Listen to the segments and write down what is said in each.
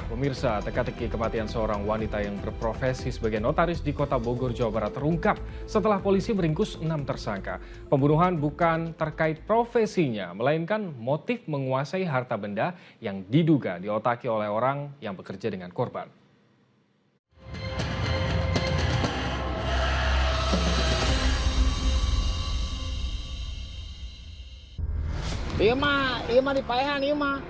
Pemirsa, teka-teki kematian seorang wanita yang berprofesi sebagai notaris di Kota Bogor, Jawa Barat terungkap setelah polisi meringkus 6 tersangka. Pembunuhan bukan terkait profesinya, melainkan motif menguasai harta benda yang diduga diotaki oleh orang yang bekerja dengan korban. Iya mah dipaehan ieu mah.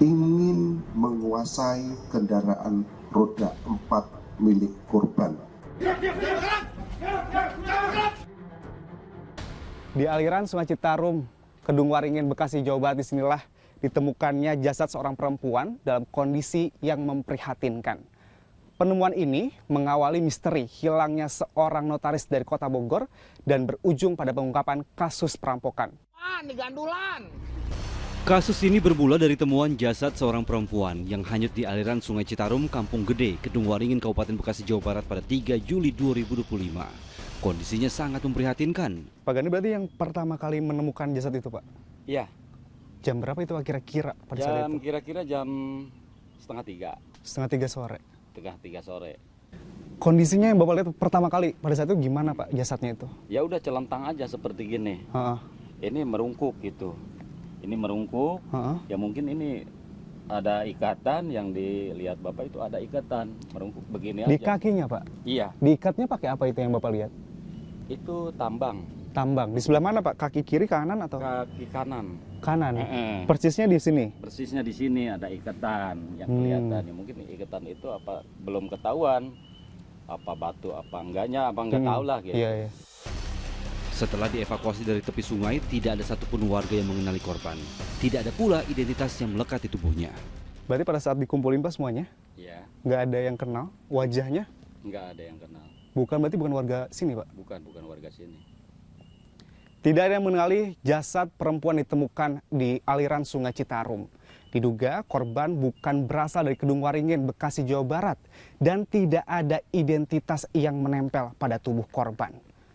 Ingin menguasai kendaraan roda 4 milik korban. Di aliran Sungai Citarum, Kedung Waringin, Bekasi, Jawa Barat, disinilah ditemukannya jasad seorang perempuan dalam kondisi yang memprihatinkan. Penemuan ini mengawali misteri hilangnya seorang notaris dari Kota Bogor dan berujung pada pengungkapan kasus perampokan. Digandulan. Kasus ini bermula dari temuan jasad seorang perempuan yang hanyut di aliran Sungai Citarum, Kampung Gede, Kedung Waringin, Kabupaten Bekasi, Jawa Barat pada 3 Juli 2025. Kondisinya sangat memprihatinkan. Pak Gani, berarti yang pertama kali menemukan jasad itu, Pak? Iya. Jam berapa itu kira-kira pada saat itu? Kira-kira jam setengah 3. Setengah 3 sore. Setengah 3 sore. Kondisinya yang Bapak lihat pertama kali pada saat itu gimana, Pak, jasadnya itu? Ya udah celentang aja seperti gini. Ini merungkuk gitu. Ini merungkuk, ya mungkin ini ada ikatan yang dilihat Bapak itu ada ikatan, merungkuk begini aja. Di kakinya, Pak? Iya. Diikatnya pakai apa itu yang Bapak lihat? Itu tambang. Tambang. Di sebelah mana, Pak? Kaki kiri, kanan atau? Kaki kanan. Kanan. Persisnya di sini? Persisnya di sini ada ikatan yang kelihatan. Ya, mungkin ikatan itu apa belum ketahuan. Apa batu, apa enggaknya, apa enggak tahu lah gitu. Iya. Setelah dievakuasi dari tepi sungai, tidak ada satupun warga yang mengenali korban. Tidak ada pula identitas yang melekat di tubuhnya. Berarti pada saat dikumpulin, Pak, semuanya? Iya. Nggak ada yang kenal wajahnya? Nggak ada yang kenal. Berarti bukan warga sini, Pak? Bukan warga sini. Tidak ada yang mengenali jasad perempuan ditemukan di aliran Sungai Citarum. Diduga korban bukan berasal dari Kedung Waringin, Bekasi, Jawa Barat. Dan tidak ada identitas yang menempel pada tubuh korban.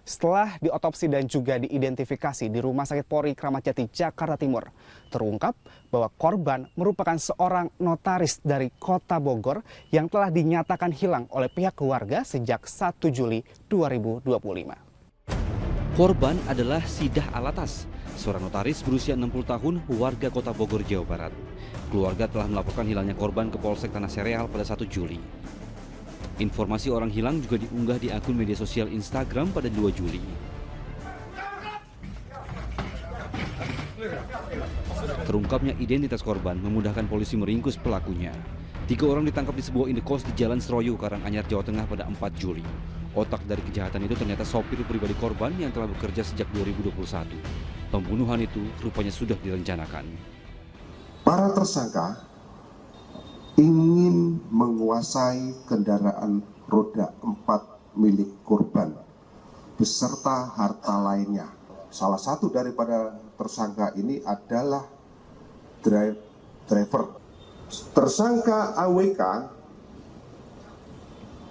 Setelah diotopsi dan juga diidentifikasi di Rumah Sakit Polri Kramat Jati, Jakarta Timur, terungkap bahwa korban merupakan seorang notaris dari Kota Bogor yang telah dinyatakan hilang oleh pihak keluarga sejak 1 Juli 2025. Korban adalah Sidah Alatas, seorang notaris berusia 60 tahun, warga Kota Bogor, Jawa Barat. Keluarga telah melaporkan hilangnya korban ke Polsek Tanah Sereal pada 1 Juli. Informasi orang hilang juga diunggah di akun media sosial Instagram pada 2 Juli. Terungkapnya identitas korban memudahkan polisi meringkus pelakunya. 3 orang ditangkap di sebuah indekos di Jalan Seroyo, Karanganyar, Jawa Tengah pada 4 Juli. Otak dari kejahatan itu ternyata sopir pribadi korban yang telah bekerja sejak 2021. Pembunuhan itu rupanya sudah direncanakan. Para tersangka ingin menguasai kendaraan roda 4 milik korban beserta harta lainnya. Salah satu daripada tersangka ini adalah driver. Tersangka AWK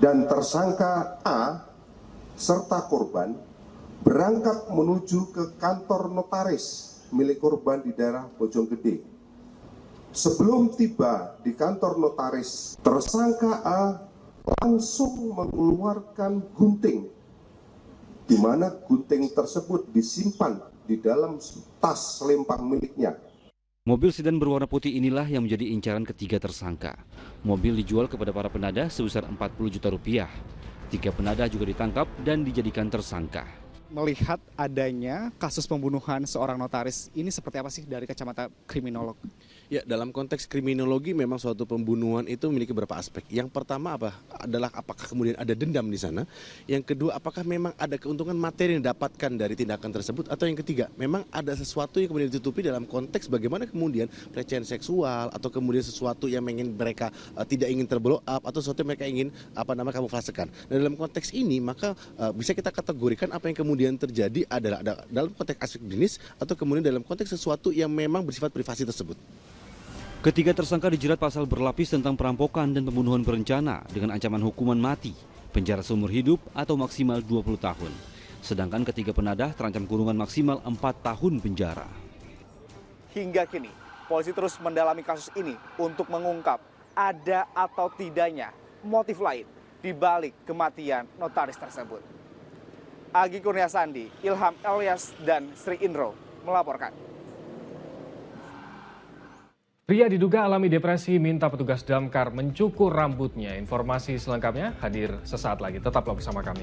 dan tersangka A serta korban berangkat menuju ke kantor notaris milik korban di daerah Bojonggede. Sebelum tiba di kantor notaris, tersangka A langsung mengeluarkan gunting, di mana gunting tersebut disimpan di dalam tas selempang miliknya. Mobil sedan berwarna putih inilah yang menjadi incaran ketiga tersangka. Mobil dijual kepada para penadah sebesar 40 juta rupiah. 3 penadah juga ditangkap dan dijadikan tersangka. Melihat adanya kasus pembunuhan seorang notaris, ini seperti apa sih dari kacamata kriminolog? Ya, dalam konteks kriminologi memang suatu pembunuhan itu memiliki beberapa aspek. Yang pertama adalah apakah kemudian ada dendam di sana. Yang kedua, apakah memang ada keuntungan materi yang didapatkan dari tindakan tersebut. Atau yang ketiga, memang ada sesuatu yang kemudian ditutupi dalam konteks bagaimana kemudian pelecehan seksual atau kemudian sesuatu yang ingin mereka tidak ingin terblow up atau sesuatu yang mereka ingin kamuflasekan. Nah, dalam konteks ini maka bisa kita kategorikan apa yang kemudian terjadi adalah dalam konteks aspek jenis atau kemudian dalam konteks sesuatu yang memang bersifat privasi tersebut. Ketiga tersangka dijerat pasal berlapis tentang perampokan dan pembunuhan berencana dengan ancaman hukuman mati, penjara seumur hidup atau maksimal 20 tahun. Sedangkan ketiga penadah terancam kurungan maksimal 4 tahun penjara. Hingga kini, polisi terus mendalami kasus ini untuk mengungkap ada atau tidaknya motif lain di balik kematian notaris tersebut. Agi Kurniasandi, Ilham Elias, dan Sri Indro melaporkan. Pria diduga alami depresi minta petugas damkar mencukur rambutnya. Informasi selengkapnya hadir sesaat lagi. Tetaplah bersama kami.